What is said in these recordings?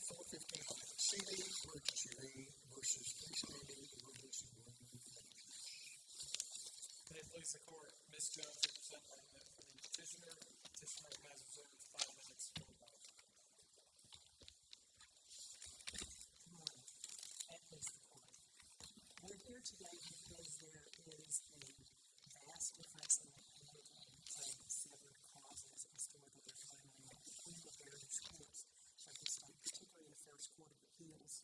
2415 CD emergency lien versus freestanding emergency room. May it please the court, Ms. Jones representing for the petitioner. Petitioner has reserved 5 minutes for rebuttal. Good morning. May it please the court. We're here today because there is a vast difference in the handling of severed causes as to whether they're filing between the various courts of the state, particularly the First Court of Appeals.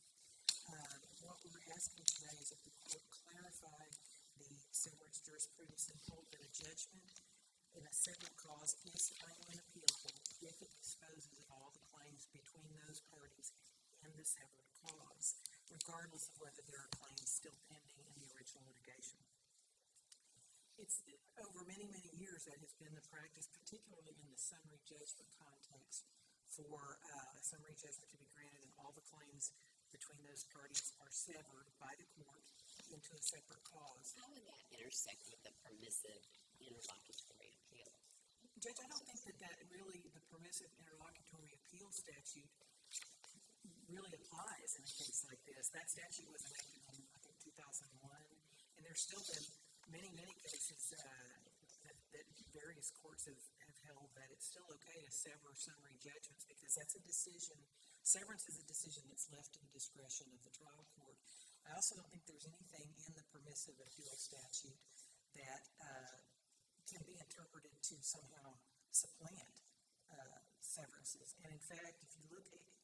What we're asking today is that the court clarify the severance jurisprudence and hold that a judgment in a severed cause is final and appealable if it disposes of all the claims between those parties in the severed cause, regardless of whether there are claims still pending in the original litigation. It's over many, many years that has been the practice, particularly in the summary judgment context, for a summary judgment to be granted and all the claims between those parties are severed by the court into a separate cause. How would that intersect with the permissive interlocutory appeal? Judge, I don't think that really the permissive interlocutory appeal statute really applies in a case like this. That statute was enacted in, I think, 2001, and there's still been many, many cases that various courts have held that it's still okay to sever summary judgments because that's a decision. Severance is a decision that's left to the discretion of the trial court. I also don't think there's anything in the permissive appeal statute that can be interpreted to somehow supplant severances. And in fact, if you look at it,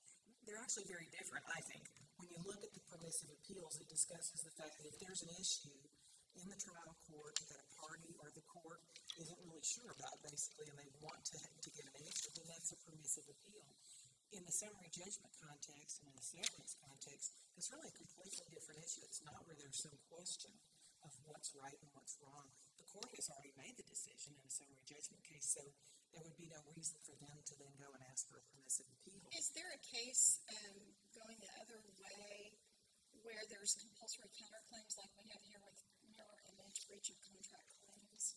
they're actually very different, I think. When you look at the permissive appeals, it discusses the fact that if there's an issue in the trial court that a party or the court isn't really sure about, basically, and they want to get an answer, then that's a permissive appeal. In the summary judgment context and in the severance context, it's really a completely different issue. It's not where there's some question of what's right and what's wrong. The court has already made the decision in a summary judgment case, so there would be no reason for them to then go and ask for a permissive appeal. Is there a case going the other way where there's compulsory counterclaims like we have here with mirror image breach of contract claims?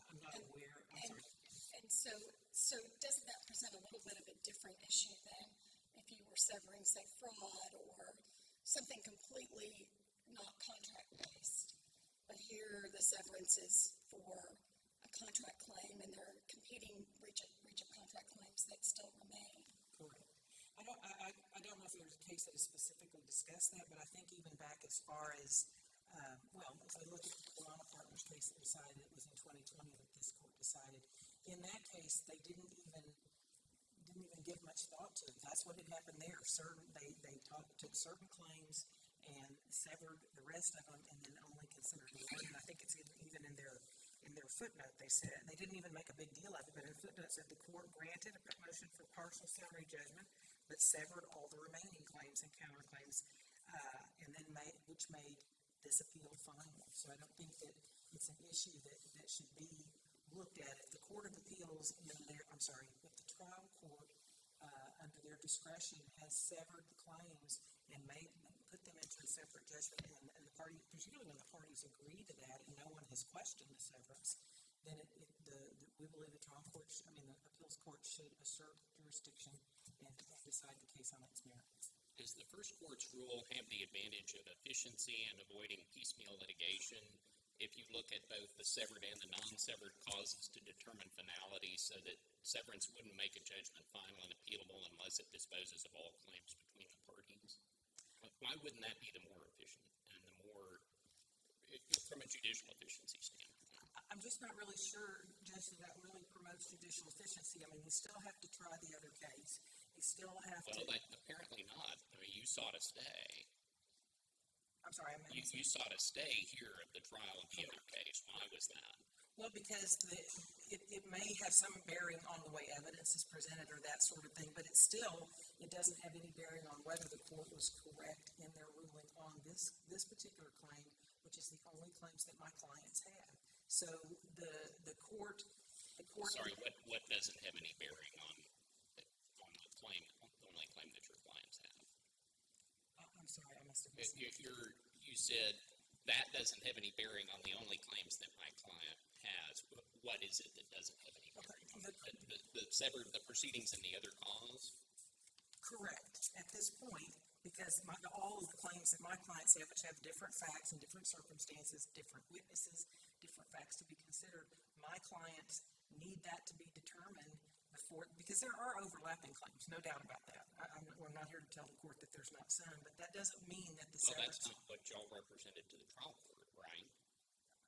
I'm not aware. I'm sorry. And so doesn't that present a little bit of a different issue than if you were severing, say, fraud or something completely not contract-based? But here the severance is for a contract claim and there are competing breach of contract claims that still remain. Correct. I don't know if there's a case that has specifically discussed that, but I think even back as far as, if I look at the Corona Partners case that decided, it was in 2020 that this court decided. In that case, they didn't even give much thought to it. That's what had happened there. They took certain claims and severed the rest of them, and then only considered one. And I think it's even in their footnote they said. They didn't even make a big deal of it, but in the footnote said the court granted a motion for partial summary judgment, but severed all the remaining claims and counterclaims, and then which made this appeal final. So I don't think that it's an issue that should be looked at. If the Court of Appeals if the trial court under their discretion has severed the claims and put them into a separate judgment, and the party, particularly when the parties agree to that and no one has questioned the severance, then we believe the trial court, the appeals court should assert jurisdiction and decide the case on its merits. Does the first court's rule have the advantage of efficiency and avoiding piecemeal litigation if you look at both the severed and the non-severed causes to determine finality so that severance wouldn't make a judgment final and appealable unless it disposes of all claims between the parties? Why wouldn't that be the more efficient and the more, from a judicial efficiency standpoint? I'm just not really sure, Judge, that really promotes judicial efficiency. You still have to try the other case. You still have to... Well, apparently not. You sought a stay. I'm sorry, You sought a stay here at the trial of the other case. Why was that? Well, because it may have some bearing on the way evidence is presented or that sort of thing, but it doesn't have any bearing on whether the court was correct in their ruling on this particular claim, which is the only claims that my clients have. So the court. Sorry, what doesn't have any bearing on the only claim that your clients have? I'm sorry, I must have missed it. You said that doesn't have any bearing on the only claims that my client has. What is it that doesn't have any bearing on the proceedings in the other cause? Correct, at this point, because all of the claims that my clients have, which have different facts and different circumstances, different witnesses, different facts to be considered, my clients need that to be determined before, because there are overlapping claims, no doubt about that. We're not here to tell the court that there's not some, but that doesn't mean that the Well, severance. that's not what y'all represented to the trial court, right?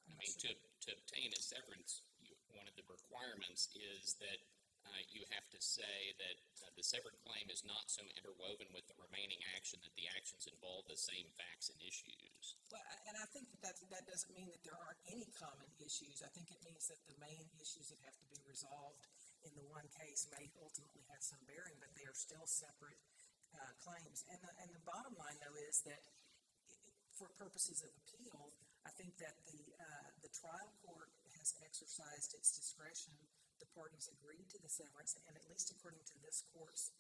I mean, to obtain a severance, one of the requirements is that you have to say that the severed claim is not so interwoven with the remaining action that the actions involve the same facts and issues. Well, and I think that doesn't mean that there aren't any common issues. I think it means that the main issues that have to be resolved in the one case may ultimately have some bearing, but they are still separate claims. And the bottom line, though, is that for purposes of appeal, I think that the trial court has exercised its discretion. The parties agreed to the severance, and at least according to this court's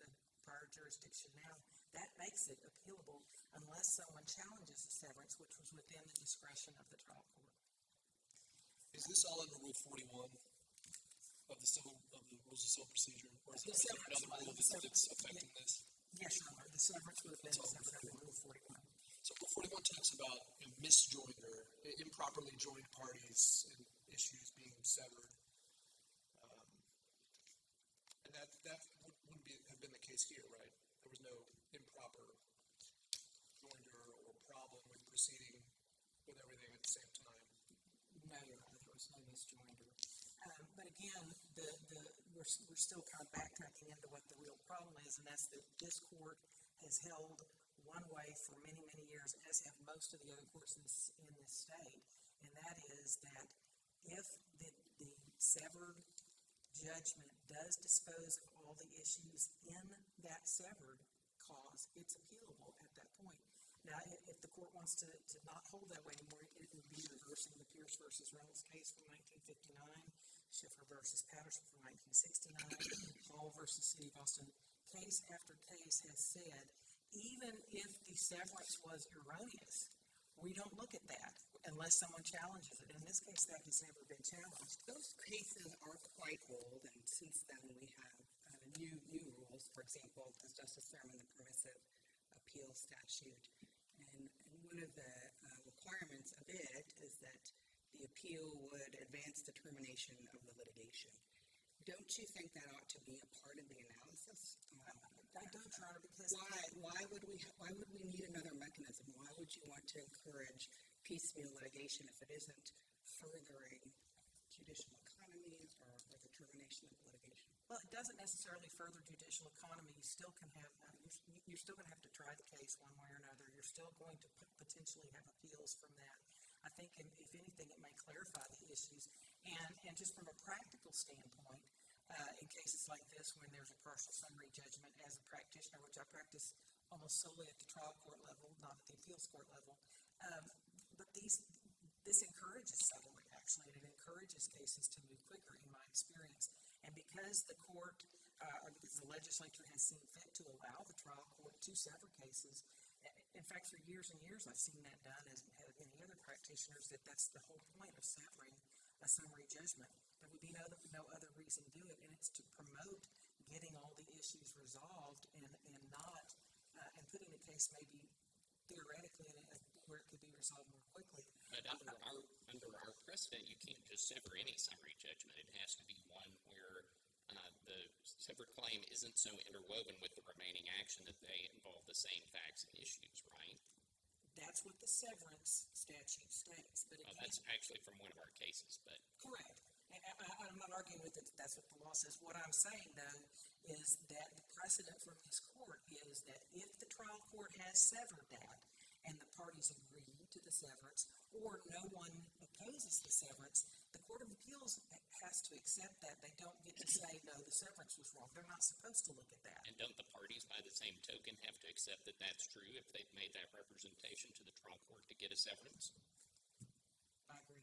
prior jurisdiction now, that makes it appealable unless someone challenges the severance, which was within the discretion of the trial court. Is this all under Rule 41 of the Rules of Civil Procedure, or is there another rule that's affecting this? Yes, Your Honor. The severance would have been severed under Rule 41. So Rule 41 talks about misjoinder, improperly joined parties and issues being severed. And that wouldn't have been the case here, right? There was no improper joinder or problem with proceeding with everything at the same time. No, Your Honor, there was no misjoinder. But again, we're still kind of backtracking into what the real problem is, and that's that this court has held one way for many, many years, as have most of the other courts in this state, and that is that if the severed judgment does dispose of all the issues in that severed cause, it's appealable at that point. Now, if the court wants to not hold that way anymore, it would be reversing the Pierce v. Reynolds case from 1959, Schiffer v. Patterson from 1969, Hall v. City of Austin. Case after case has said, even if the severance was erroneous, we don't look at that unless someone challenges it. In this case, that has never been challenged. Those cases are quite old, and since then we have new rules. For example, as Justice Thurman, the permissive appeal statute. And one of the requirements of it is that the appeal would advance determination of the litigation. Don't you think that ought to be a part of the analysis? I don't, Your Honor, because why would we need another mechanism? Why would you want to encourage piecemeal litigation if it isn't furthering judicial economies or the termination of litigation? well, it doesn't necessarily further judicial economy. You still can have you're still going to have to try the case one way or another. You're still going to potentially have appeals from that. I think, if anything, it may clarify the issues. And just from a practical standpoint, in cases like this, when there's a partial summary judgment, as a practitioner, which I practice almost solely at the trial court level, not at the appeals court level, but this encourages settlement, actually, and it encourages cases to move quicker, in my experience. And because the court, or because the legislature has seen fit to allow the trial court to sever cases, in fact, for years and years, I've seen that done, as have many other practitioners, that's the whole point of severing a summary judgment. There would be no other reason to do it, and it's to promote getting all the issues resolved and not, and putting the case maybe theoretically where it could be resolved more quickly. But under our precedent, you can't just sever any summary judgment. It has to be one where the severed claim isn't so interwoven with the remaining action that they involve the same facts and issues, right? That's what the severance statute states. But that's actually from one of our cases, but... Correct. I'm not arguing with it that that's what the law says. What I'm saying, though, is that the precedent from this court is that if the trial court has severed that and the parties agree to the severance, or no one opposes the severance, the Court of Appeals has to accept that. They don't get to say, no, the severance was wrong. They're not supposed to look at that. And don't the parties, by the same token, have to accept that that's true if they've made that representation to the trial court to get a severance? I agree.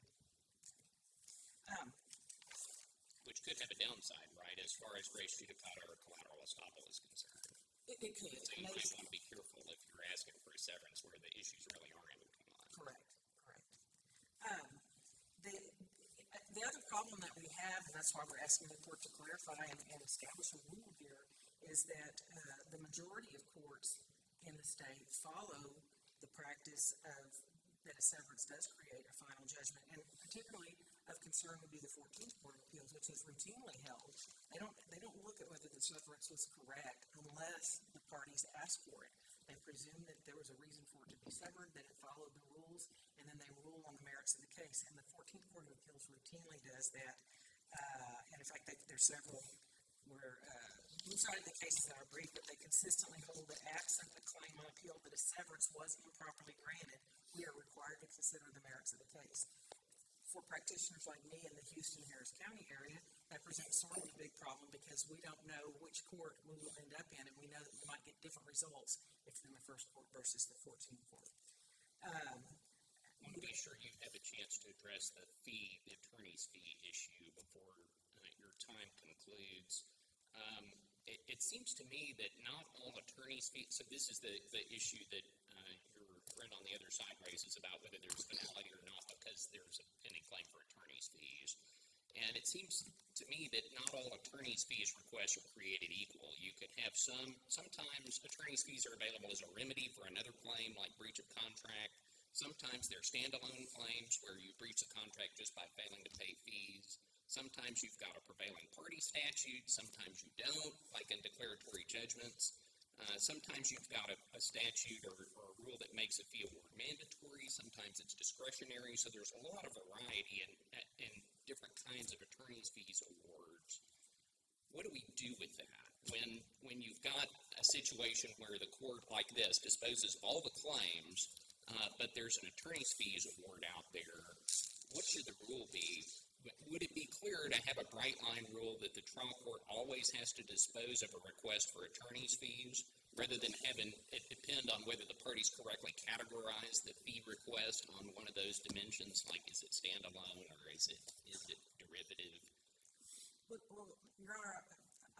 Which could have a downside, right, as far as res judicata or collateral estoppel is concerned. It could. So you might want to be careful if you're asking for a severance where the issues really are intertwined. Correct. The other problem that we have, and that's why we're asking the court to clarify and establish a rule here, is that the majority of courts in the state follow the practice of that a severance does create a final judgment, and particularly of concern would be the 14th Court of Appeals, which is routinely held. They don't look at whether the severance was correct unless the parties ask for it. They presume that there was a reason for it to be severed, that it followed the rules, and then they rule on the merits of the case. And the 14th Court of Appeals routinely does that. And in fact, there's several where we cited the cases in our brief, but they consistently hold that absent a claim on appeal that a severance was improperly granted, we are required to consider the merits of the case. For practitioners like me in the Houston-Harris County area, that presents sort of a big problem because we don't know which court we will end up in, and we know that we might get different results if it's in the first court versus the 14th court. I want to be sure you have a chance to address the attorney's fee issue before your time concludes. It seems to me that not all attorney's fees, so this is the issue that your friend on the other side raises about whether there's finality or not because there's a pending claim for attorney's fees. And it seems to me that not all attorney's fees requests are created equal. You could have sometimes attorney's fees are available as a remedy for another claim like breach of contract. Sometimes they're standalone claims where you breach the contract just by failing to pay fees. Sometimes you've got a prevailing party statute. Sometimes you don't, like in declaratory judgments. Sometimes you've got a statute or a rule that makes a fee award mandatory. Sometimes it's discretionary. So there's a lot of variety in different kinds of attorney's fees awards. What do we do with that? When you've got a situation where the court like this disposes of all the claims, but there's an attorney's fees award out there, what should the rule be? Would it be clear to have a bright line rule that the trial court always has to dispose of a request for attorney's fees rather than having it depend on whether the parties correctly categorize the fee request on one of those dimensions, like is it standalone or is it derivative? Well, Your Honor,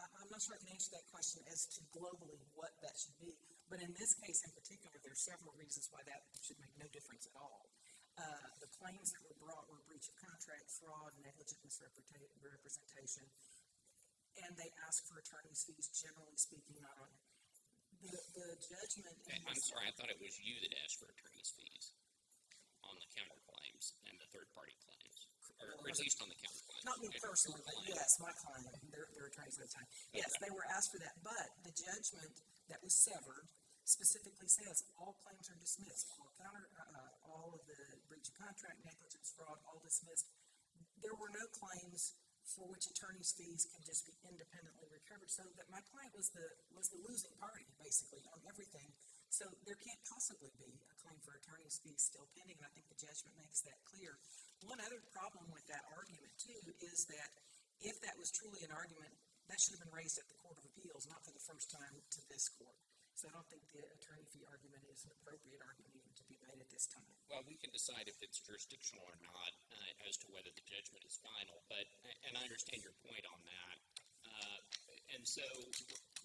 I'm not sure I can answer that question as to globally what that should be, but in this case in particular, there's several reasons why that should make no difference at all. The claims that were brought were breach of contract, fraud, negligent misrepresentation, and they asked for attorney's fees, generally speaking, not on the judgment. I'm sorry, I thought it was you that asked for attorney's fees on the counterclaims and the third-party claims, or at least on the counterclaims. Not me personally, but yes, my client, their attorneys at the time. Yes, they were asked for that, but the judgment that was severed specifically says all claims are dismissed, all of the breach of contract, negligence, fraud, all dismissed. There were no claims for which attorney's fees can just be independently recovered, so that my client was the losing party, basically, on everything. So there can't possibly be a claim for attorney's fees still pending, and I think the judgment makes that clear. One other problem with that argument, too, is that if that was truly an argument, that should have been raised at the Court of Appeals, not for the first time to this court. So I don't think the attorney fee argument is an appropriate argument even to be made at this time. Well, we can decide if it's jurisdictional or not as to whether the judgment is final, and I understand your point on that. And so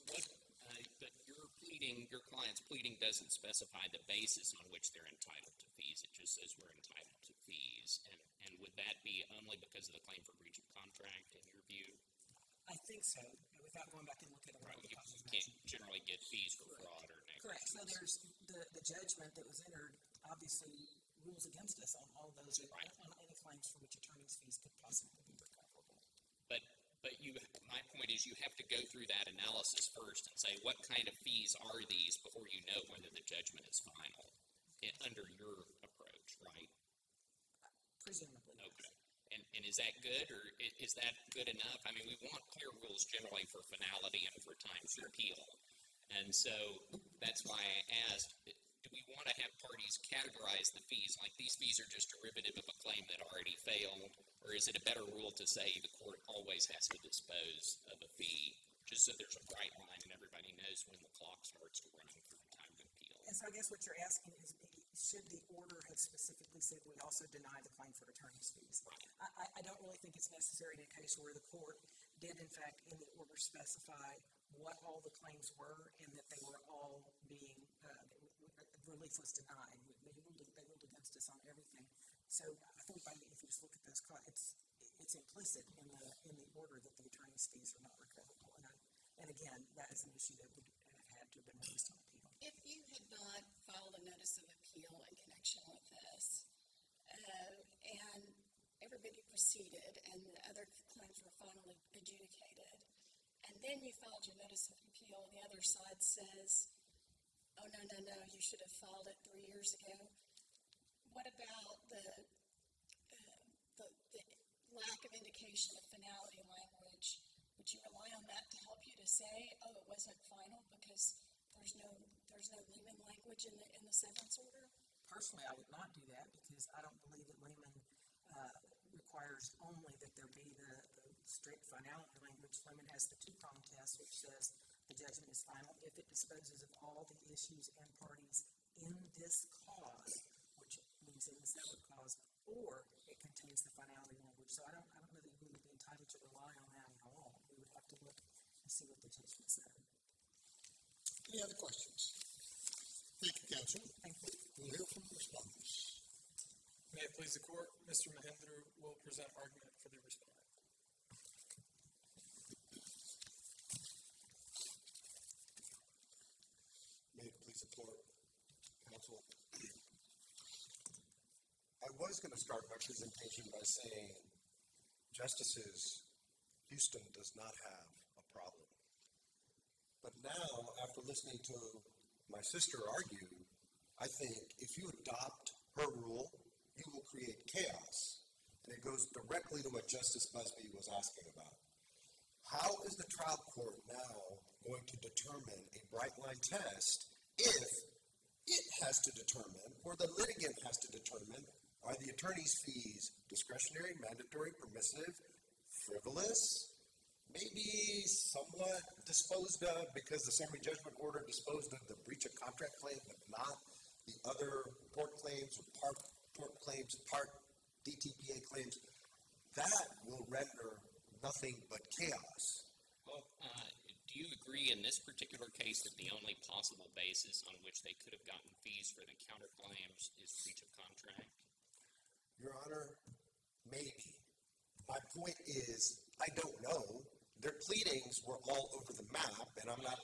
but your client's pleading doesn't specify the basis on which they're entitled to fees. It just says we're entitled to fees. And would that be only because of the claim for breach of contract, in your view? I think so, without going back and looking at all the causes You can't generally get fees for fraud or negligence. Correct. So there's the judgment that was entered obviously rules against us on all those, right, on any claims for which attorney's fees could possibly be recoverable. But my point is you have to go through that analysis first and say what kind of fees are these before you know whether the judgment is final under your approach, right? Presumably. Okay. And is that good, or is that good enough? I mean, we want clear rules generally for finality and for time for appeal. And so that's why I asked, do we want to have parties categorize the fees like these fees are just derivative of a claim that already failed, or is it a better rule to say the court always has to dispose of a fee, just so there's a bright line and everybody knows when the clock starts to run for the time of appeal? And so I guess what you're asking is, should the order have specifically said we also deny the claim for attorney's fees? Right. I don't really think it's necessary in a case where the court did, in fact, in the order specify what all the claims were and that they were all being, relief was denied. They ruled against us on everything. So I think if you just look at those, it's implicit in the order that the attorney's fees are not recoverable. And And again, that is an issue that would have had to have been raised on appeal. If you had not filed a notice of appeal in connection with this, and everybody proceeded and the other claims were finally adjudicated, and then you filed your notice of appeal and the other side says, oh, no, you should have filed it 3 years ago, what about the lack of indication of finality language? Would you rely on that to help you to say, oh, it wasn't final because there's no Lehman language in the severance order? Personally, I would not do that because I don't believe that Lehman requires only that there be the strict finality language. Lehman has the two-prong test, which says the judgment is final if it disposes of all the issues and parties in this cause, which means in the severed cause, or it contains the finality language. So I don't know that we would be entitled to rely on that at all. We would have to look and see what the judgment said. Any other questions? Thank you, counsel. Thank you. We'll hear from the respondents. May it please the court, Mr. Mahendru will present argument for the respondent. May it please the court, counsel. I was going to start my presentation by saying, Justices, Houston does not have a problem. But now, after listening to my sister argue, I think if you adopt her rule, you will create chaos. And it goes directly to what Justice Busby was asking about. How is the trial court now going to determine a bright line test if it has to determine, or the litigant has to determine, are the attorney's fees discretionary, mandatory, permissive, frivolous, maybe somewhat disposed of because the summary judgment order disposed of the breach of contract claim, but not the other tort claims or part tort claims, part DTPA claims. That will render nothing but chaos. Well, do you agree in this particular case that the only possible basis on which they could have gotten fees for the counterclaims is breach of contract? Your Honor, maybe. My point is, I don't know. Their pleadings were all over the map, and I'm not...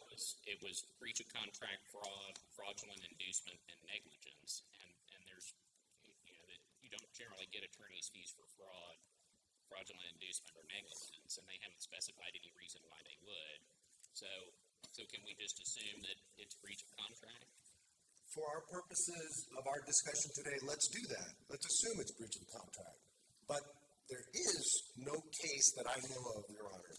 It was breach of contract, fraud, fraudulent inducement, and negligence. And there's, you don't generally get attorney's fees for fraud, fraudulent inducement, or negligence, and they haven't specified any reason why they would. So can we just assume that it's breach of contract? For our purposes of our discussion today, let's do that. Let's assume it's breach of contract. But there is no case that I know of, Your Honor,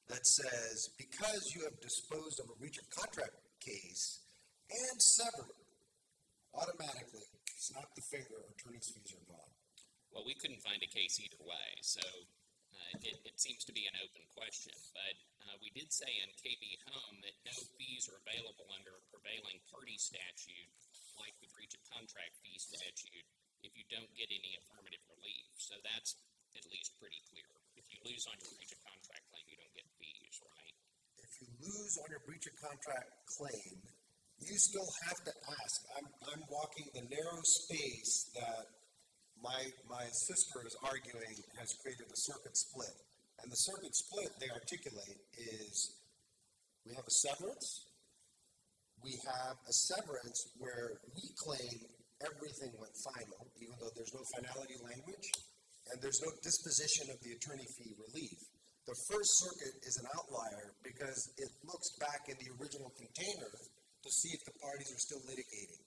that says because you have disposed of a breach of contract case and severed, automatically snap the finger, attorney's fees are gone. Well, we couldn't find a case either way, so it seems to be an open question. But we did say in KB Home that no fees are available under a prevailing party statute like the breach of contract fee statute if you don't get any affirmative relief. So that's at least pretty clear. If you lose on your breach of contract claim, you don't get fees, right? If you lose on your breach of contract claim, you still have to ask. I'm walking the narrow space that my sister is arguing has created a circuit split. And the circuit split they articulate is we have a severance. We have a severance where we claim everything went final, even though there's no finality language, and there's no disposition of the attorney fee relief. The First Circuit is an outlier because it looks back in the original container to see if the parties are still litigating.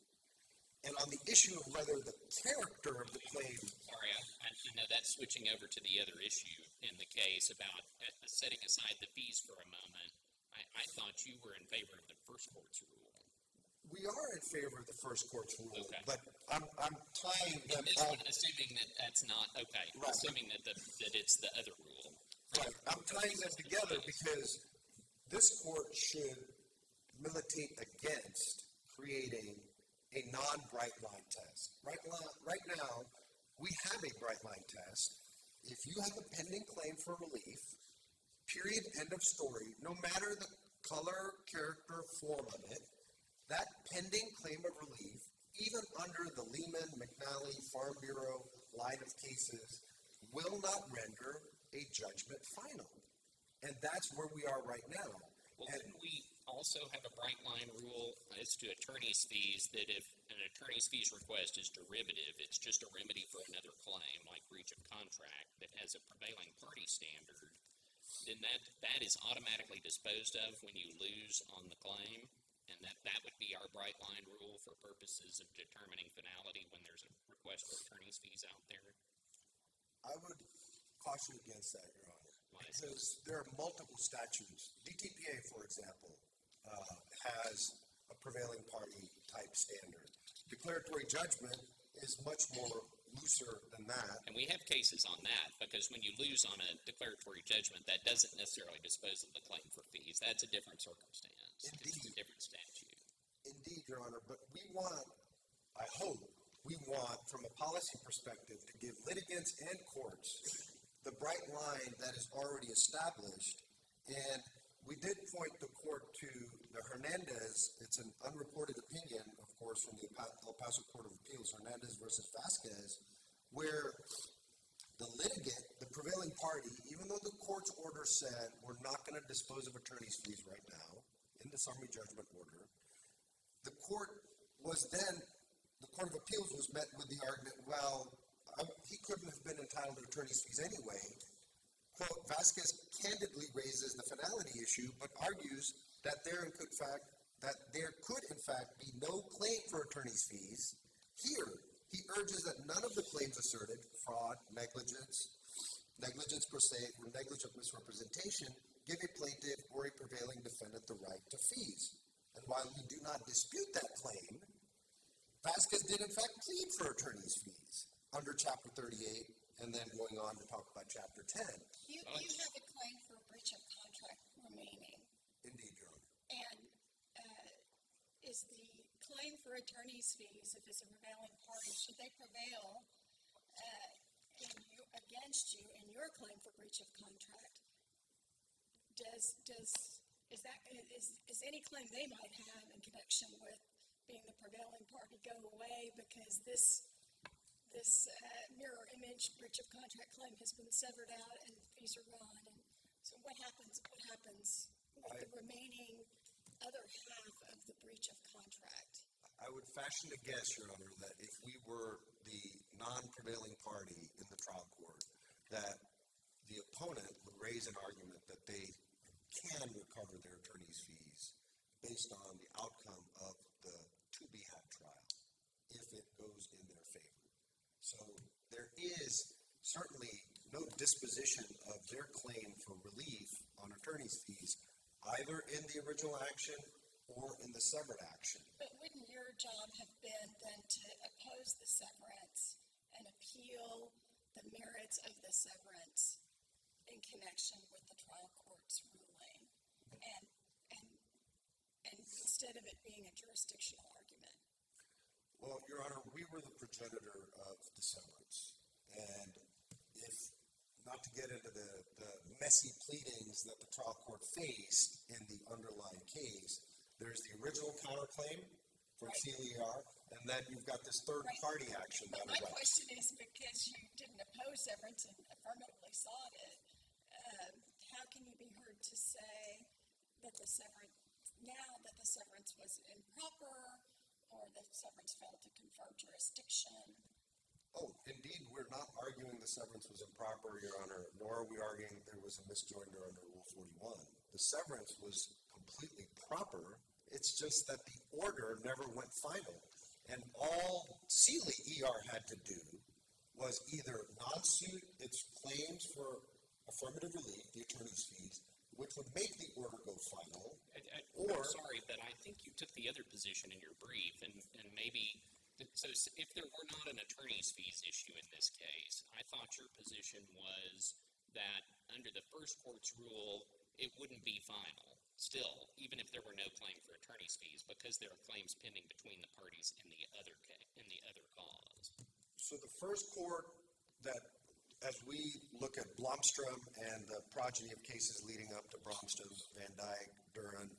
And on the issue of whether the character of the claim... Sorry, I know that's switching over to the other issue in the case about setting aside the fees for a moment. I thought you were in favor of the first court's rule. We are in favor of the first court's rule, okay. But I'm tying them all... Assuming that that's not... Okay, right. Assuming that it's the other rule. Right, I'm tying them together because this court should militate against creating a non-bright line test. Right now, we have a bright line test. If you have a pending claim for relief, period, end of story, no matter the color, character, form of it, that pending claim of relief, even under the Lehman, McNeely, Farm Bureau line of cases, will not render a judgment final. And that's where we are right now. Well, couldn't we also have a bright line rule as to attorney's fees, that if an attorney's fees request is derivative, it's just a remedy for another claim, like breach of contract, that has a prevailing party standard, then that is automatically disposed of when you lose on the claim, and that would be our bright line rule for purposes of determining finality when there's a request for attorney's fees out there? I would caution against that, Your Honor, Why is that? because there are multiple statutes. DTPA, for example, has a prevailing party type standard. Declaratory judgment is much more looser than that. And we have cases on that, because when you lose on a declaratory judgment, that doesn't necessarily dispose of the claim for fees. That's a different circumstance. Indeed. It's a different statute. Indeed, Your Honor, but we want, I hope, we want, from a policy perspective, to give litigants and courts the bright line that is already established. And we did point the court to the Hernandez, it's an unreported opinion, of course, from the El Paso Court of Appeals, Hernandez versus Vasquez, where the litigant, the prevailing party, even though the court's order said we're not going to dispose of attorney's fees right now, in the summary judgment order, the Court of Appeals was met with the argument, well, he couldn't have been entitled to attorney's fees anyway. Quote, Vasquez candidly raises the finality issue, but argues that there could in fact be no claim for attorney's fees. Here, he urges that none of the claims asserted, fraud, negligence per se, or negligent misrepresentation, give a plaintiff or a prevailing defendant the right to fees. And while we do not dispute that claim, Vasquez did in fact plead for attorney's fees under Chapter 38, and then going on to talk about Chapter 10. You have a claim for a breach of contract remaining. Indeed, Your Honor. And is the claim for attorney's fees, if it's a prevailing party, should they prevail against you in your claim for breach of contract? Is any claim they might have in connection with being the prevailing party go away because this mirror image breach of contract claim has been severed out and fees are gone? And so what happens with the remaining other half of the breach of contract? I would fashion a guess, Your Honor, that if we were the non-prevailing party in the trial court, that the opponent would raise an argument that they can recover their attorney's fees based on the outcome of the to-be-had trial, if it goes in their favor. So there is certainly no disposition of their claim for relief on attorney's fees, either in the original action or in the severed action. But wouldn't your job have been then to oppose the severance and appeal the merits of the severance in connection with the trial court's ruling? And instead of it being a jurisdictional argument? Well, Your Honor, we were the progenitor of the severance. And if, not to get into the messy pleadings that the trial court faced in the underlying case, there's the original counterclaim from CLER, and then you've got this third-party action that my question is, because you didn't oppose severance and affirmatively sought it, how can you be heard to say that the severance was improper, or the severance failed to confer jurisdiction? Oh, indeed, we're not arguing the severance was improper, Your Honor, nor are we arguing there was a misjoinder under Rule 41. The severance was completely proper. It's just that the order never went final. And all CLER had to do was either non-suit its claims for affirmative relief, the attorney's fees, which would make the order go final, or... I'm sorry, but I think you took the other position in your brief, and maybe... So if there were not an attorney's fees issue in this case, I thought your position was that under the first court's rule, it wouldn't be final still, even if there were no claim for attorney's fees, because there are claims pending between the parties in the other cause. So the first court that, as we look at Blomstrom and the progeny of cases leading up to Blomstrom, Van Dyke, Duren,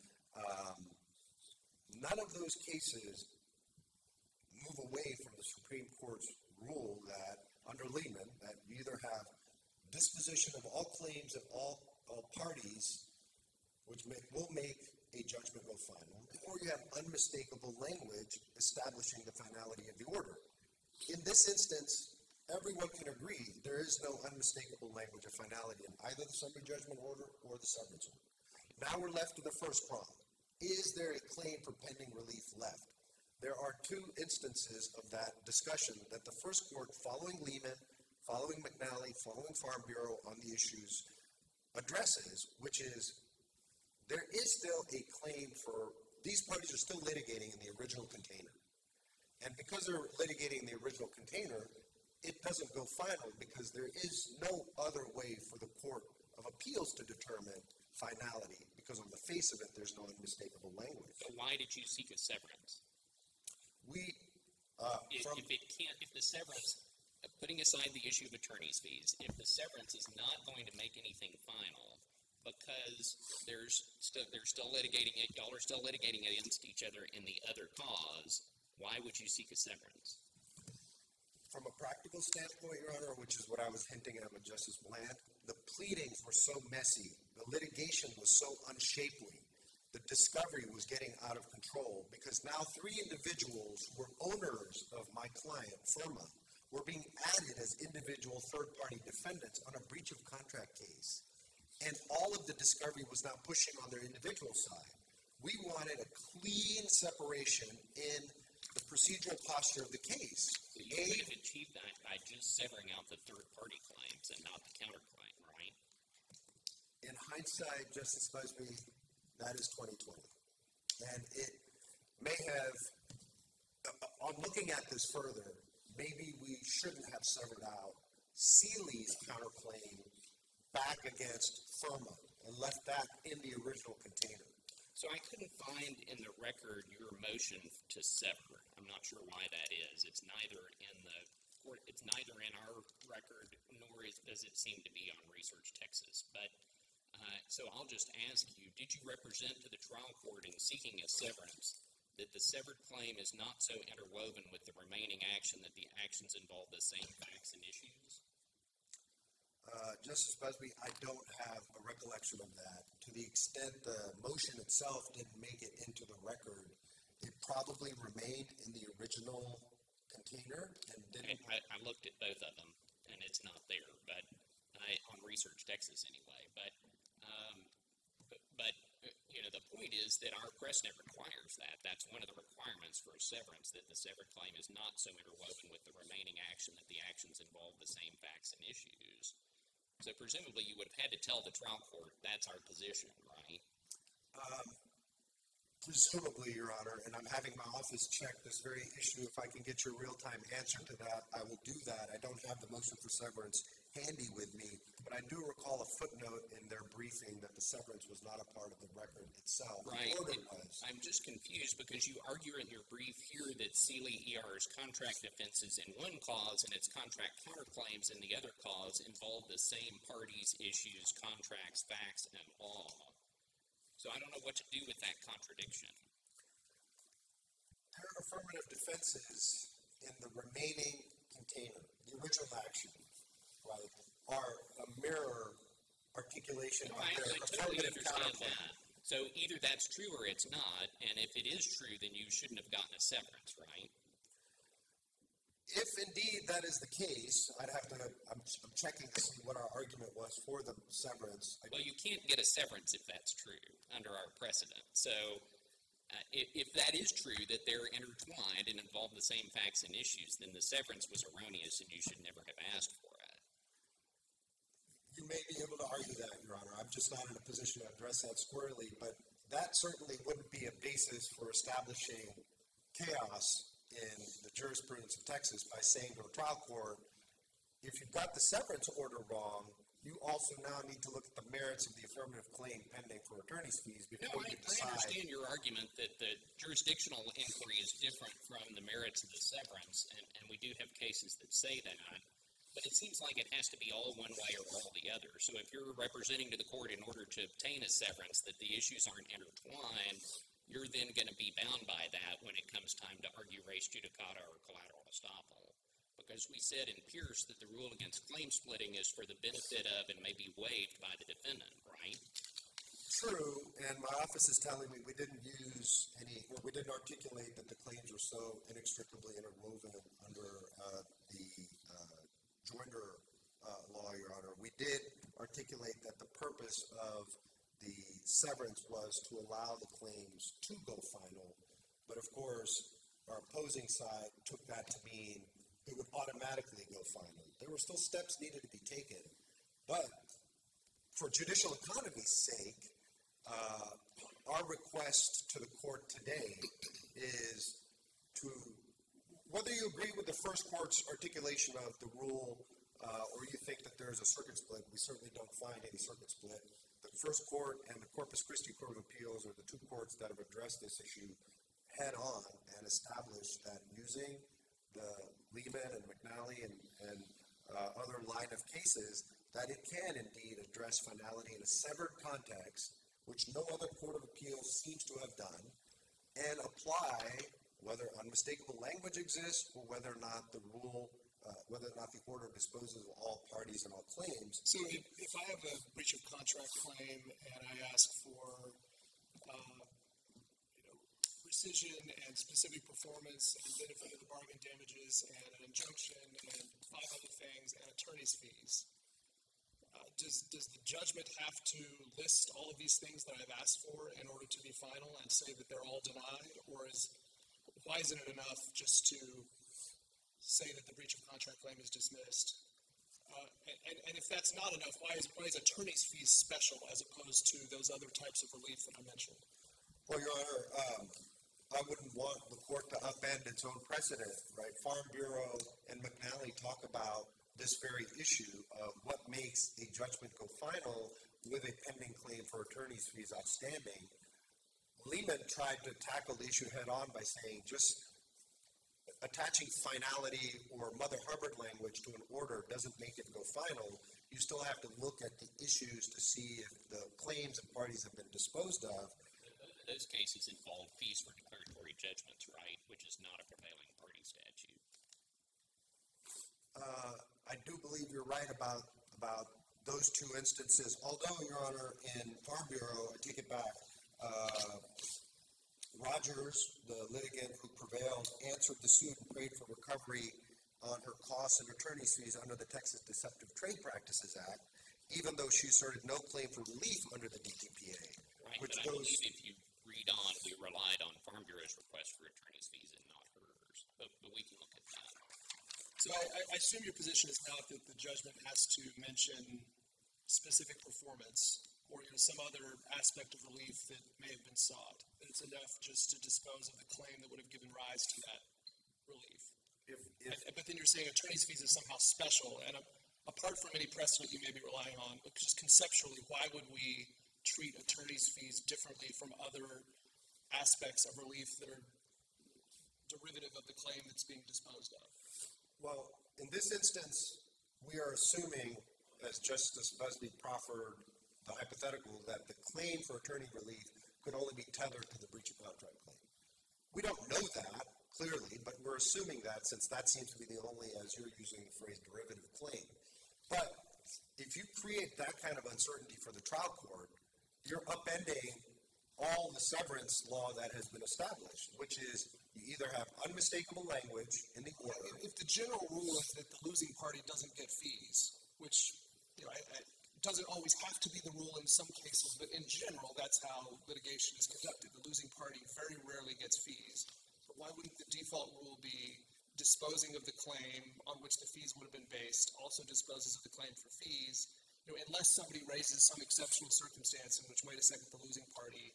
none of those cases move away from the Supreme Court's rule that, under Lehman, that you either have disposition of all claims of all parties, will make a judgment go final, or you have unmistakable language establishing the finality of the order. In this instance, everyone can agree there is no unmistakable language of finality in either the summary judgment order or the severance order. Now we're left to the first problem. Is there a claim for pending relief left? There are two instances of that discussion that the first court, following Lehman, following McNeely, following Farm Bureau on the issues, addresses, which is there is still a claim for, these parties are still litigating in the original container. And because they're litigating in the original container, it doesn't go final because there is no other way for the Court of Appeals to determine finality, because on the face of it, there's no unmistakable language. So why did you seek a severance? If the severance, putting aside the issue of attorney's fees, if the severance is not going to make anything final, because they're still litigating it, y'all are still litigating against each other in the other cause, why would you seek a severance? From a practical standpoint, Your Honor, which is what I was hinting at with Justice Bland, the pleadings were so messy, the litigation was so unshapely, the discovery was getting out of control because now three individuals who were owners of my client, Firma, were being added as individual third-party defendants on a breach of contract case. And all of the discovery was now pushing on their individual side. We wanted a clean separation in the procedural posture of the case. So you could have achieved that by just severing out the third-party claims and not the counterclaim, right? In hindsight, Justice Busby, that is 2020. And it may have, on looking at this further, maybe we shouldn't have severed out Seeley's counterclaim back against Firma and left that in the original container. So I couldn't find in the record your motion to sever. I'm not sure why that is. It's neither in the court, it's neither in our record, nor does it seem to be on Research Texas. But so I'll just ask you, did you represent to the trial court in seeking a severance that the severed claim is not so interwoven with the remaining action that the actions involve the same facts and issues? Justice Busby, I don't have a recollection of that. To the extent the motion itself didn't make it into the record, it probably remained in the original container and didn't. I looked at both of them, and it's not there, but on Research Texas anyway. But you know, the point is that our precedent requires that. That's one of the requirements for a severance, that the severed claim is not so interwoven with the remaining action that the actions involve the same facts and issues. So presumably you would have had to tell the trial court that's our position, right? Presumably, Your Honor, and I'm having my office check this very issue. If I can get your real-time answer to that, I will do that. I don't have the motion for severance handy with me, but I do recall a footnote in their briefing that the severance was not a part of the record itself. Right. The order was. I'm just confused because you argue in your brief here that Seeley ER's contract offenses in one cause and its contract counterclaims in the other cause involve the same parties, issues, contracts, facts, and law. So I don't know what to do with that contradiction. Their affirmative defenses in the remaining container, the original action, right, are a mirror articulation of their affirmative counterclaim. That. So either that's true or it's not, and if it is true, then you shouldn't have gotten a severance, right? If indeed that is the case, I'd have to, I'm checking to see what our argument was for the severance. Well, you can't get a severance if that's true under our precedent. So if that is true, that they're intertwined and involve the same facts and issues, then the severance was erroneous and you should never have asked for it. You may be able to argue that, Your Honor. I'm just not in a position to address that squarely, but that certainly wouldn't be a basis for establishing chaos in the jurisprudence of Texas by saying to a trial court, if you've got the severance order wrong, you also now need to look at the merits of the affirmative claim pending for attorney's fees before you decide. I understand your argument that the jurisdictional inquiry is different from the merits of the severance, and we do have cases that say that. But it seems like it has to be all one way or all the other. So if you're representing to the court in order to obtain a severance that the issues aren't intertwined, you're then going to be bound by that when it comes time to argue res judicata or collateral estoppel. Because we said in Pierce that the rule against claim splitting is for the benefit of and may be waived by the defendant, right? true, and my office is telling me we didn't articulate that the claims were so inextricably interwoven under the joinder law, Your Honor. We did articulate that the purpose of the severance was to allow the claims to go final, but of course, our opposing side took that to mean it would automatically go final. There were still steps needed to be taken, but for judicial economy's sake, our request to the court today is to, whether you agree with the first court's articulation of the rule or you think that there is a circuit split, we certainly don't find any circuit split. The first court and the Corpus Christi Court of Appeals are the two courts that have addressed this issue head on and established that using the Lehman and McNeely and other line of cases, that it can indeed address finality in a severed context, which no other court of appeals seems to have done, and apply whether unmistakable language exists or whether or not the rule, whether or not the order disposes of all parties and all claims. So if I have a breach of contract claim and I ask for rescission and specific performance and benefit of the bargain damages and an injunction and 5 other things and attorney's fees, does the judgment have to list all of these things that I've asked for in order to be final and say that they're all denied, or why isn't it enough just to say that the breach of contract claim is dismissed? And if that's not enough, why is attorney's fees special as opposed to those other types of relief that I mentioned? Well, Your Honor, I wouldn't want the court to upend its own precedent, right? Farm Bureau and McNeely talk about this very issue of what makes a judgment go final with a pending claim for attorney's fees outstanding. Lehman tried to tackle the issue head on by saying just attaching finality or Mother Hubbard language to an order doesn't make it go final. You still have to look at the issues to see if the claims and parties have been disposed of. Those cases involve fees for declaratory judgments, right, which is not a prevailing party statute. I do believe you're right about those two instances. Although, Your Honor, in Farm Bureau, I take it back, Rogers, the litigant who prevailed, answered the suit and prayed for recovery on her costs and attorney's fees under the Texas Deceptive Trade Practices Act, even though she asserted no claim for relief under the DTPA. Right, but I believe if you read on, we relied on Farm Bureau's request for attorney's fees and not hers. But we can look at that. So I assume your position is not that the judgment has to mention specific performance or some other aspect of relief that may have been sought. That it's enough just to dispose of the claim that would have given rise to that relief. But then you're saying attorney's fees is somehow special, and apart from any precedent you may be relying on, just conceptually, why would we treat attorney's fees differently from other aspects of relief that are derivative of the claim that's being disposed of? Well, in this instance, we are assuming, as Justice Busby proffered the hypothetical, that the claim for attorney relief could only be tethered to the breach of contract claim. We don't know that, clearly, but we're assuming that since that seems to be the only, as you're using the phrase, derivative claim. But if you create that kind of uncertainty for the trial court, you're upending all the severance law that has been established, which is you either have unmistakable language in the order. If the general rule is that the losing party doesn't get fees, which doesn't always have to be the rule in some cases, but in general, that's how litigation is conducted. The losing party very rarely gets fees. But why wouldn't the default rule be disposing of the claim on which the fees would have been based, also disposes of the claim for fees, unless somebody raises some exceptional circumstance in which, wait a second, the losing party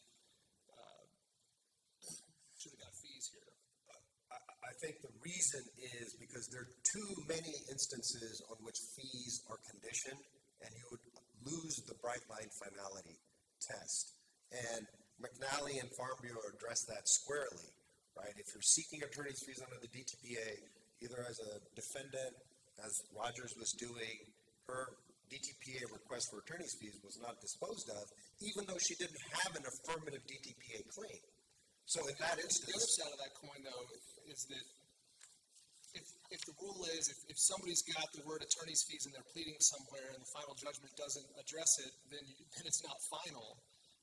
should have got fees here? I think the reason is because there are too many instances on which fees are conditioned, and you would lose the bright line finality test. And McNeely and Farm Bureau address that squarely, right? If you're seeking attorney's fees under the DTPA, either as a defendant, as Rogers was doing, her DTPA request for attorney's fees was not disposed of, even though she didn't have an affirmative DTPA claim. So in that instance... The other side of that coin, though, is that if the rule is, if somebody's got the word attorney's fees and they're pleading somewhere and the final judgment doesn't address it, then it's not final.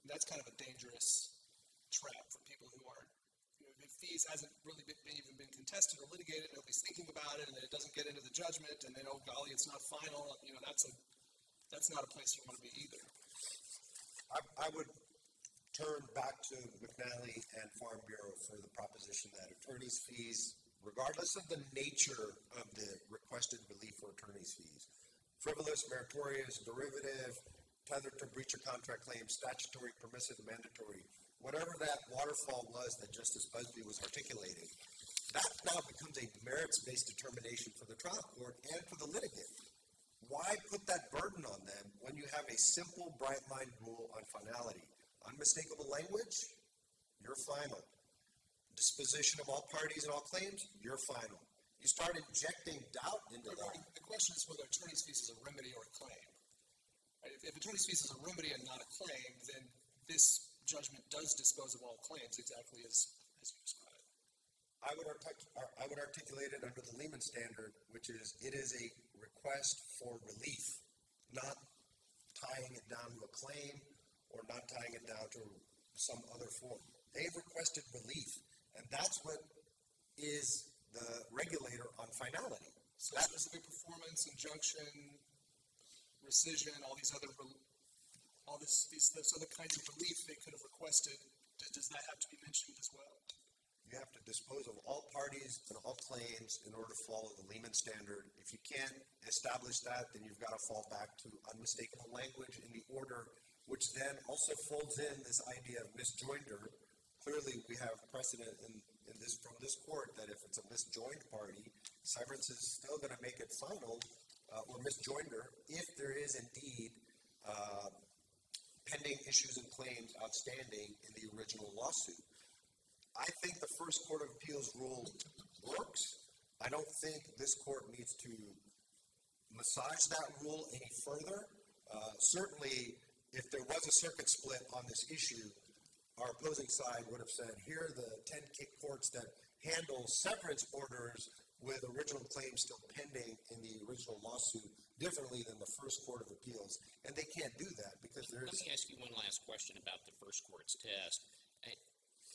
That's kind of a dangerous trap for people who aren't, if fees hasn't really even been contested or litigated, nobody's thinking about it, and then it doesn't get into the judgment, and then, oh golly, it's not final, that's not a place you want to be either. I would turn back to McNeely and Farm Bureau for the proposition that attorney's fees, regardless of the nature of the requested relief for attorney's fees, frivolous, meritorious, derivative, tethered to breach of contract claims, statutory, permissive, mandatory, whatever that waterfall was that Justice Busby was articulating, that now becomes a merits-based determination for the trial court and for the litigant. Why put that burden on them when you have a simple, bright-line rule on finality? Unmistakable language, you're final. Disposition of all parties and all claims, you're final. You start injecting doubt into that. The question is whether attorney's fees is a remedy or a claim. Right? If attorney's fees is a remedy and not a claim, then this judgment does dispose of all claims exactly as you described. I would articulate it under the Lehman standard, which is it is a request for relief, not tying it down to a claim or not tying it down to some other form. They've requested relief, and that's what is the regulator on finality. So specific performance, injunction, rescission, these other kinds of relief they could have requested, does that have to be mentioned as well? You have to dispose of all parties and all claims in order to follow the Lehman standard. If you can't establish that, then you've got to fall back to unmistakable language in the order, which then also folds in this idea of misjoinder. Clearly, we have precedent from this court that if it's a misjoined party, severance is still going to make it final or misjoinder if there is indeed pending issues and claims outstanding in the original lawsuit. I think the first Court of Appeals rule works. I don't think this court needs to massage that rule any further. Certainly, if there was a circuit split on this issue, our opposing side would have said, here are the 10 courts that handle severance orders with original claims still pending in the original lawsuit differently than the first Court of Appeals. And they can't do that because there is... Let me ask you one last question about the first court's test.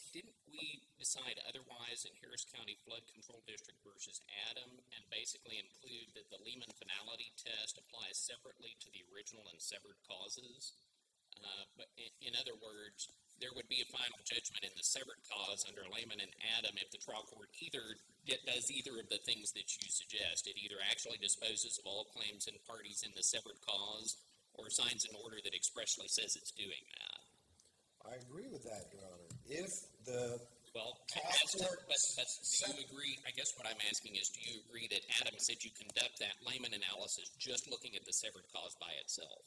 Didn't we decide otherwise in Harris County Flood Control District versus Adam and basically include that the Lehman finality test applies separately to the original and severed causes? But in other words, there would be a final judgment in the severed cause under Lehman and Adam if the trial court does either of the things that you suggest. It either actually disposes of all claims and parties in the severed cause or signs an order that expressly says it's doing that. I agree with that, Your Honor. If the do you agree? I guess what I'm asking is, do you agree that Adam said you conduct that Lehman analysis just looking at the severed cause by itself?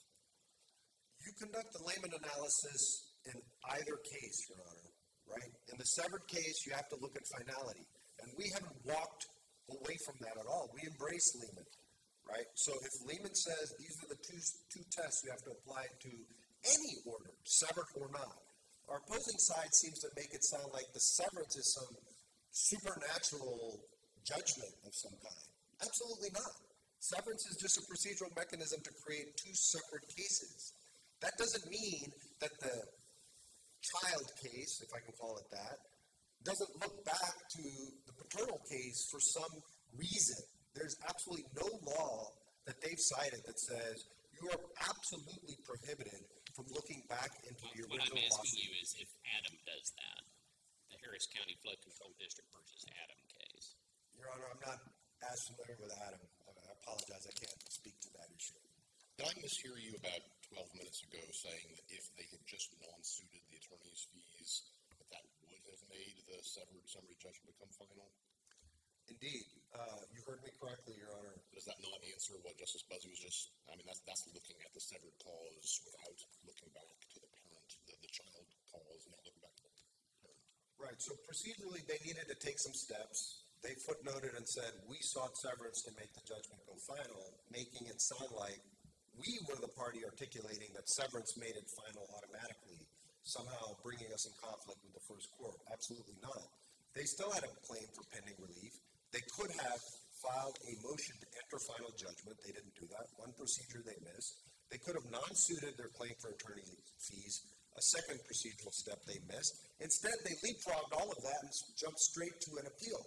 You conduct the Lehman analysis in either case, Your Honor, right? In the severed case, you have to look at finality. And we haven't walked away from that at all. We embrace Lehman, right? So if Lehman says these are the two tests you have to apply to any order, severed or not, our opposing side seems to make it sound like the severance is some supernatural judgment of some kind. Absolutely not. Severance is just a procedural mechanism to create two separate cases. That doesn't mean that the child case, if I can call it that, doesn't look back to the paternal case for some reason. There's absolutely no law that they've cited that says you are absolutely prohibited from looking back into the original lawsuit. What I'm asking you is if Adam does that, the Harris County Flood Control District versus Adam case. Your Honor, I'm not as familiar with Adam. I apologize, I can't speak to that issue. Did I mishear you about 12 minutes ago saying that if they had just non-suited the attorney's fees, that would have made the severed summary judgment become final? Indeed. You heard me correctly, Your Honor. Does that not answer what Justice Busby was just, that's looking at the severed cause without looking back to the parent, the child cause, not looking back to the parent? Right, so procedurally they needed to take some steps. They footnoted and said, we sought severance to make the judgment go final, making it sound like we were the party articulating that severance made it final automatically, somehow bringing us in conflict with the first court. Absolutely not. They still had a claim for pending relief. They could have filed a motion to enter final judgment. They didn't do that. One procedure they missed. They could have non-suited their claim for attorney fees. A a second procedural step they missed. Instead, they leapfrogged all of that and jumped straight to an appeal,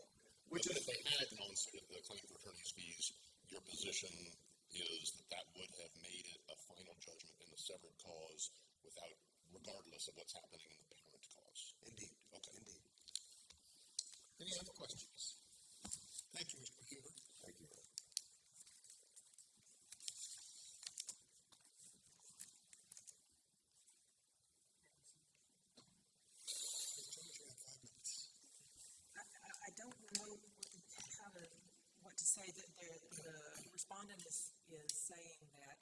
which But is. if they had non-suited the claim for attorney's fees, your position is that that would have made it a final judgment in the severed cause regardless of what's happening in the parent cause. Indeed. Okay. Indeed. Any other questions? Thank you, Mr. McHugh. Thank you. You have 5 minutes. I don't know what to say. That the respondent is saying that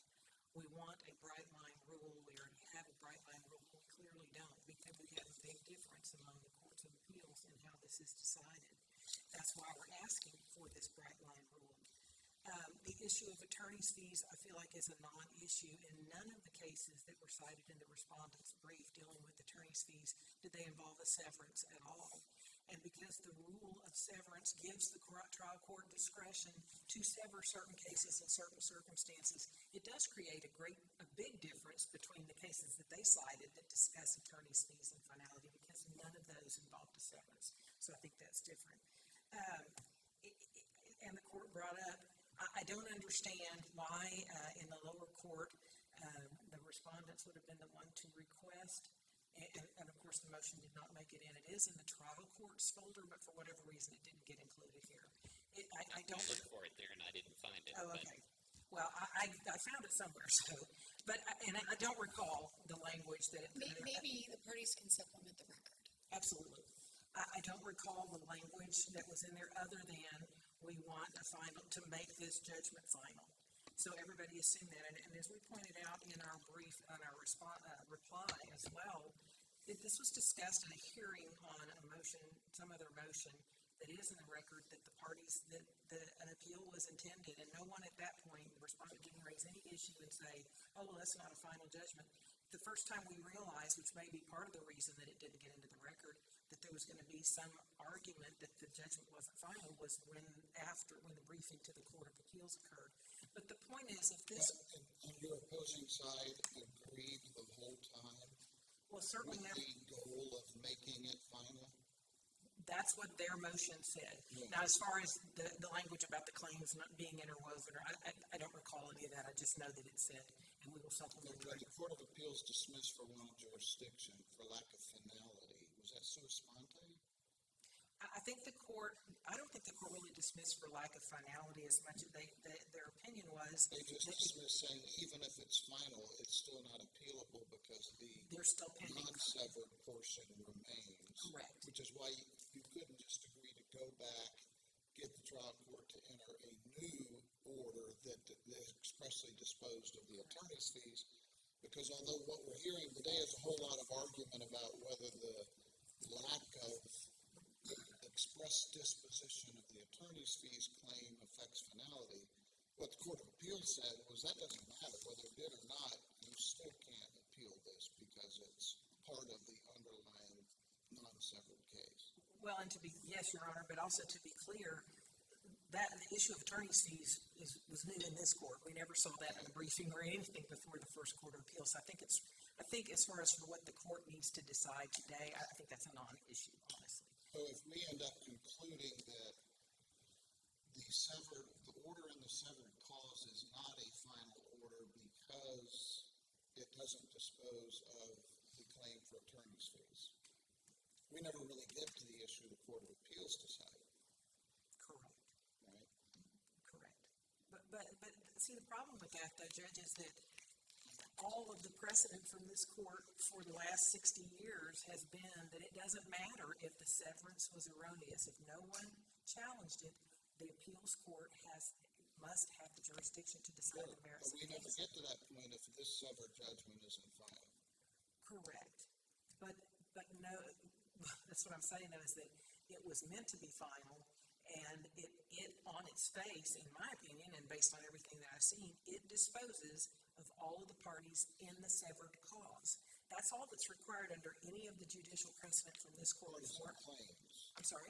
we want a bright line rule. We already have a bright line rule. We clearly don't, because we have a big difference among the courts of appeals in how this is decided. That's why we're asking for this bright line rule. The issue of attorney's fees, I feel like, is a non-issue. In none of the cases that were cited in the respondent's brief dealing with attorney's fees did they involve a severance at all. And because the rule of severance gives the trial court discretion to sever certain cases in certain circumstances, it does create a big difference between the cases that they cited that discuss attorney's fees and finality, because none of those involved a severance. So I think that's different. And the court brought up, I don't understand why in the lower court the respondents would have been the one to request. And of course, the motion did not make it in. It is in the trial court's folder, but for whatever reason, it didn't get included here. I don't look for it there, and I didn't find it. Oh, okay. Well, I found it somewhere. So, but I don't recall the language that it. Maybe the parties can supplement the record. Absolutely. I don't recall the language that was in there other than we want a final to make this judgment final. So everybody assumed that, and as we pointed out in our brief, on our reply as well, this was discussed in a hearing on a motion, some other motion that is in the record, that the parties, that an appeal was intended, and no one at that point, the respondent didn't raise any issue and say, oh, well, that's not a final judgment. The first time we realized, which may be part of the reason that it didn't get into the record, that there was going to be some argument that the judgment wasn't final, was when the briefing to the Court of Appeals occurred. But the point is, if this... And your opposing side agreed the whole time Well, certainly with the goal of making it final? That's what their motion said. Yeah. Now, as far as the language about the claims not being interwoven, I don't recall any of that. I just know that it said, and we will supplement the When record. the Court of Appeals dismissed for want of jurisdiction for lack of finality, was that sua sponte? I don't think the court really dismissed for lack of finality as much as their opinion was. They just dismissed saying even if it's final, it's still not appealable because They're still pending. non-severed portion remains. Correct. Which is why you couldn't just agree to go back, get the trial court to enter a new order that expressly disposed of the attorney's fees, because although what we're hearing today is a whole lot of argument about whether the lack of express disposition of the attorney's fees claim affects finality, what the Court of Appeals said was that doesn't matter whether it did or not, you still can't appeal this because it's part of the underlying non-severed case. Well, and yes, Your Honor, but also to be clear, that the issue of attorney's fees was new in this court. We never saw that in the briefing or anything before the first Court of Appeals. So I think as far as for what the court needs to decide today, I think that's a non-issue, honestly. So if we end up concluding that the order in the severed cause is not a final order because it doesn't dispose of the claim for attorney's fees, we never really get to the issue the Court of Appeals decided. Correct. Right? Correct. But see, the problem with that, though, Judge, is that all of the precedent from this court for the last 60 years has been that it doesn't matter if the severance was erroneous. If no one challenged it, the appeals court must have the jurisdiction to decide the merits of the case. But we never get to that point if this severed judgment isn't final. Correct. But no, that's what I'm saying, though, is that it was meant to be final, and it on its face, in my opinion, and based on everything that I've seen, it disposes of all of the parties in the severed cause. That's all that's required under any of the judicial precedent from this court. Parties and claims. I'm sorry?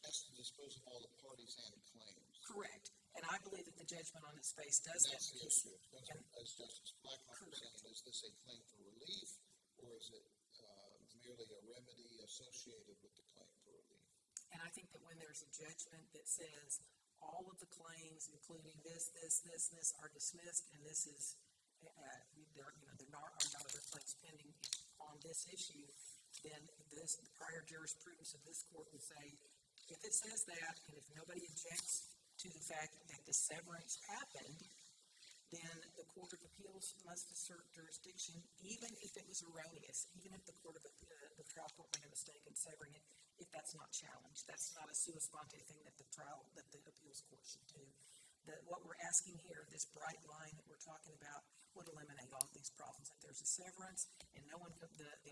Has to dispose of all the parties and claims. Correct. And I believe that the judgment on its face does that. That's the issue. As Justice Blackhawk was saying, is this a claim for relief or is it merely a remedy associated with the claim for relief? And I think that when there's a judgment that says all of the claims, including this, are dismissed, and this is, there are no other claims pending on this issue, then the prior jurisprudence of this court would say, if it says that, and if nobody objects to the fact that the severance happened, then the Court of Appeals must assert jurisdiction, even if it was erroneous, even if the trial court made a mistake in severing it, if that's not challenged. That's not a sua sponte thing that the appeals court should do. What we're asking here, this bright line that we're talking about, would eliminate all of these problems. If there's a severance, and the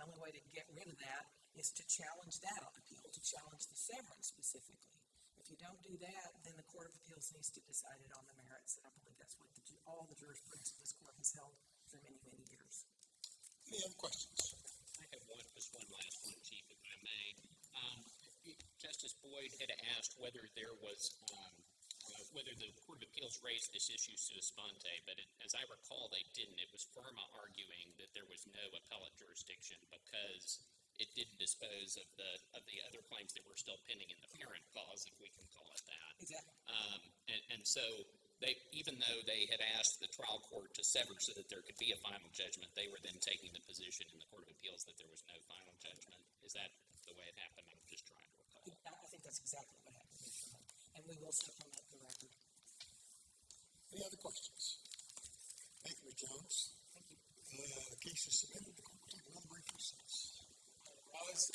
only way to get rid of that is to challenge that on appeal, to challenge the severance specifically. If you don't do that, then the Court of Appeals needs to decide it on the merits, and I believe that's what all the jurisprudence of this court has held for many, many years. Any other questions? I have just one last one, Chief, if I may. Justice Boyd had asked whether there was, whether the Court of Appeals raised this issue sua sponte, but as I recall, they didn't. It was FIRMA arguing that there was no appellate jurisdiction because it didn't dispose of the other claims that were still pending in the parent cause, if we can call it that. Exactly. And so even though they had asked the trial court to sever so that there could be a final judgment, they were then taking the position in the Court of Appeals that there was no final judgment. Is that the way it happened? I'm just trying to recall. I think that's exactly what happened. And we will supplement the record. Any other questions? Thank you, Ms. Jones. Thank you. The case is submitted. The court will take another brief recess. Rise.